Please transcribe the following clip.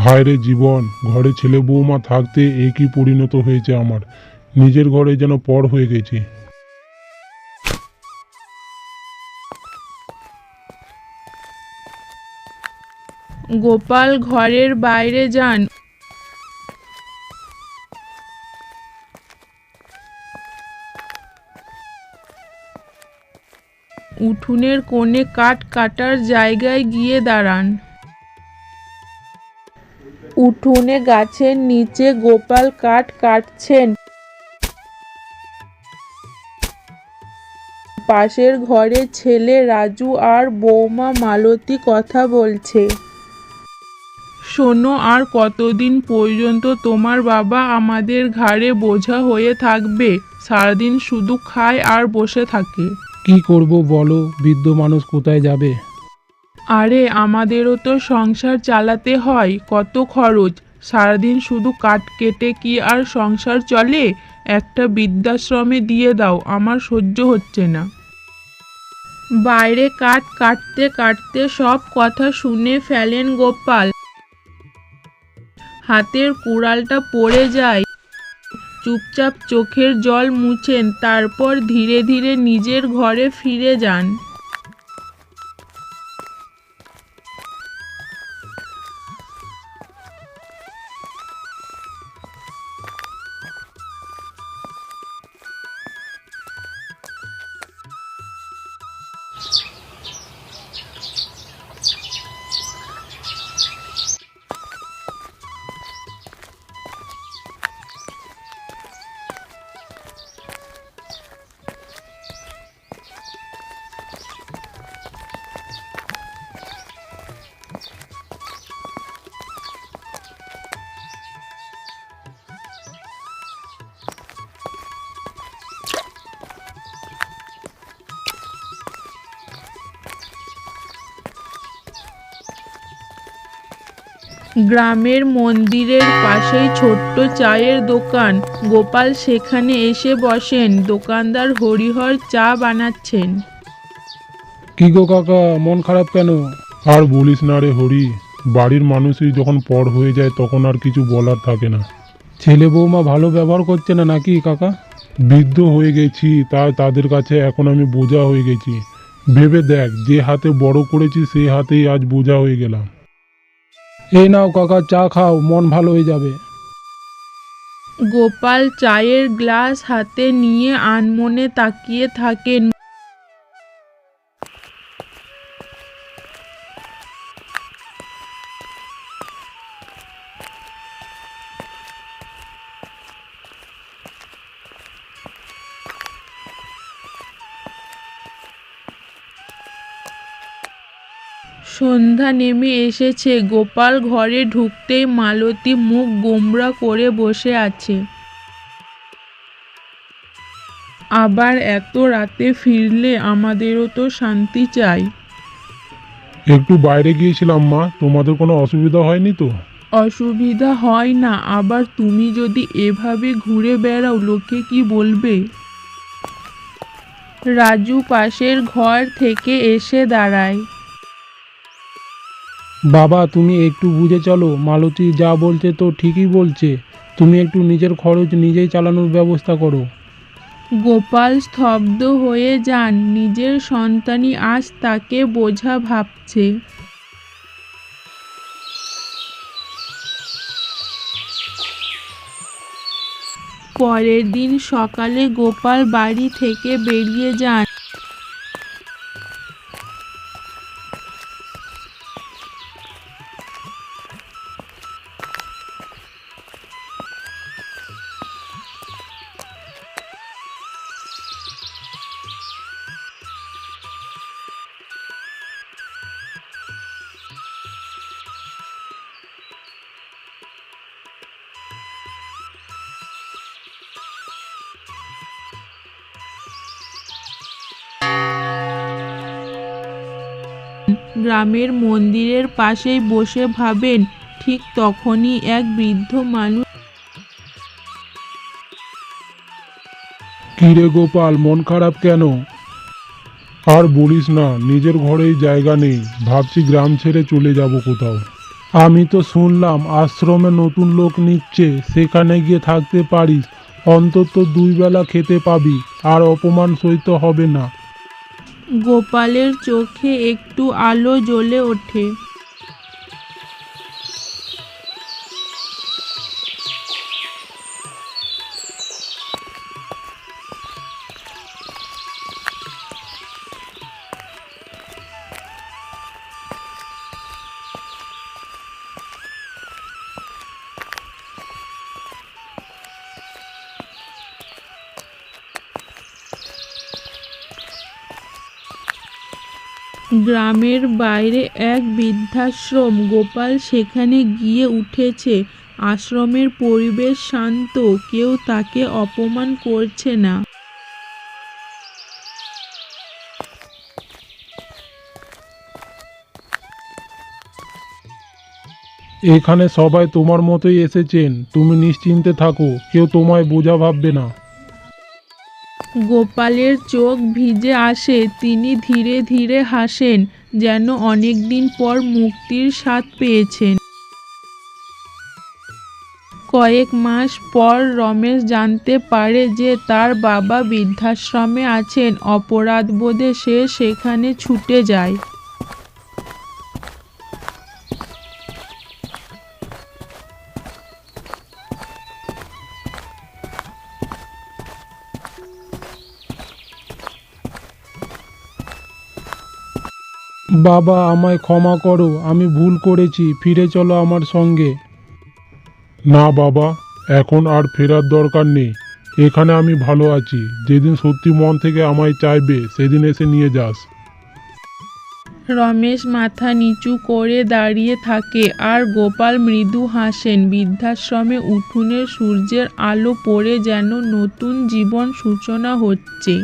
হায় রে জীবন, ঘরে ছেলে বৌমা থাকতে একই পরিণত হয়েছে আমার। নিজের ঘরে যেন পর হয়ে গেছি। গোপাল ঘরের বাইরে যান। উঠোনের কোণে কাঠ কাটার জায়গায় গিয়ে দাঁড়ান। উঠোনে গাছের নিচে গোপাল কাঠ কাটছেন। পাশের ঘরে ছেলে রাজু আর বৌমা মালতী কথা বলছে। শোনো, আর কতদিন পর্যন্ত তোমার বাবা আমাদের ঘাড়ে বোঝা হয়ে থাকবে? সারাদিন শুধু খায় আর বসে থাকে। কি করব বলো, বৃদ্ধ মানুষ কোথায় যাবে? আরে আমাদেরও তো সংসার চালাতে হয়, কত খরচ। সারাদিন শুধু কাঠ কেটে কি আর সংসার চলে? একটা বৃদ্ধাশ্রমে দিয়ে দাও, আমার সহ্য হচ্ছে না। বাইরে কাঠ কাটতে কাটতে সব কথা শুনে ফেলেন গোপাল। হাতের কুড়ালটা পড়ে যায়। চুপচাপ চোখের জল মুছেন, তারপর ধীরে ধীরে নিজের ঘরে ফিরে যান। গ্রামের মন্দিরের পাশেই ছোট্ট চায়ের দোকান। গোপাল সেখানে এসে বসেন। দোকানদার হরিহর চা বানাচ্ছেন। কি গো কাকা, মন খারাপ কেন? আর বলিস না রে হরি, বাড়ির মানুষই যখন পর হয়ে যায় তখন আর কিছু বলার থাকে না। ছেলে বৌমা ভালো ব্যবহার করছে না নাকি কাকা? বৃদ্ধ হয়ে গেছি, তাই তাদের কাছে এখন আমি বোঝা হয়ে গেছি। ভেবে দেখ, যে হাতে বড় করেছি সেই হাতেই আজ বোঝা হয়ে গেলাম। এই নাও কাকা, চা খাও, মন ভালো হয়ে যাবে। গোপাল চায়ের গ্লাস হাতে নিয়ে আনমনে তাকিয়ে থাকেন। সন্ধ্যা নেমে এসেছে। গোপাল ঘরে ঢুকতেই মালতী মুখ গোমড়া করে বসে আছে। আবার এত রাতে ফিরলে? আমাদেরও তো শান্তি চাই। একটু বাইরে গিয়েছিলাম মা, তোমাদের কোনো অসুবিধা হয়নি তো? অসুবিধা হয় না, আবার তুমি যদি এভাবে ঘুরে বেড়াও লোকে কি বলবে? রাজু পাশের ঘর থেকে এসে দাঁড়ায়। বাবা, তুমি একটু বুঝে চলো, মালতী যা বলছে তো ঠিকই বলছে। তুমি একটু নিজের খরচ নিজেই চালানোর ব্যবস্থা করো। গোপাল স্তব্ধ হয়ে যান। নিজের সন্তানই আজ তাকে বোঝা ভাবছে। পরের দিন সকালে গোপাল বাড়ি থেকে বেরিয়ে যান। গ্রামের মন্দিরের পাশেই বসে ভাবেন। ঠিক তখনই এক বৃদ্ধ মানুষ। কি রে গোপাল, মন খারাপ কেন? আর বলিস না, নিজের ঘরেই জায়গা নেই, ভাবছি গ্রাম ছেড়ে চলে যাব কোথাও। আমি তো শুনলাম আশ্রমে নতুন লোক নিচ্ছে, সেখানে গিয়ে থাকতে পারিস, অন্তত 2 বেলা খেতে পাবি, আর অপমান সইতে হবে না। গোপালের চোখে একটু আলো জ্বলে ওঠে। গ্রামের বাইরে এক বৃদ্ধাশ্রম, গোপাল সেখানে গিয়ে উঠেছে। আশ্রমের পরিবেশ শান্ত, কেউ তাকে অপমান করছে না। এখানে সবাই তোমার মতোই এসেছেন, তুমি নিশ্চিন্তে থাকো, কেউ তোমায় বোঝা ভাববে না। গোপালের চোখ ভিজে আসে, তিনি ধীরে ধীরে হাসেন, যেন অনেকদিন পর মুক্তির স্বাদ পেয়েছেন। কয়েক মাস পর রমেশ জানতে পারে যে তার বাবা বৃদ্ধাশ্রমে আছেন। অপরাধবোধে সে সেখানে ছুটে যায়। বাবা, আমায় ক্ষমা করো, আমি ভুল করেছি, ফিরে চলো আমার সঙ্গে। না বাবা, এখন আর ফেরার দরকার নেই, এখানে আমি ভালো আছি। যেদিন সত্যি মন থেকে আমায় চাইবে সেদিন এসে নিয়ে যাস। রমেশ মাথা নিচু করে দাঁড়িয়ে থাকে আর গোপাল মৃদু হাসেন। বৃদ্ধাশ্রমে উঠোনের সূর্যের আলো পড়ে যেন নতুন জীবন সূচনা হচ্ছে।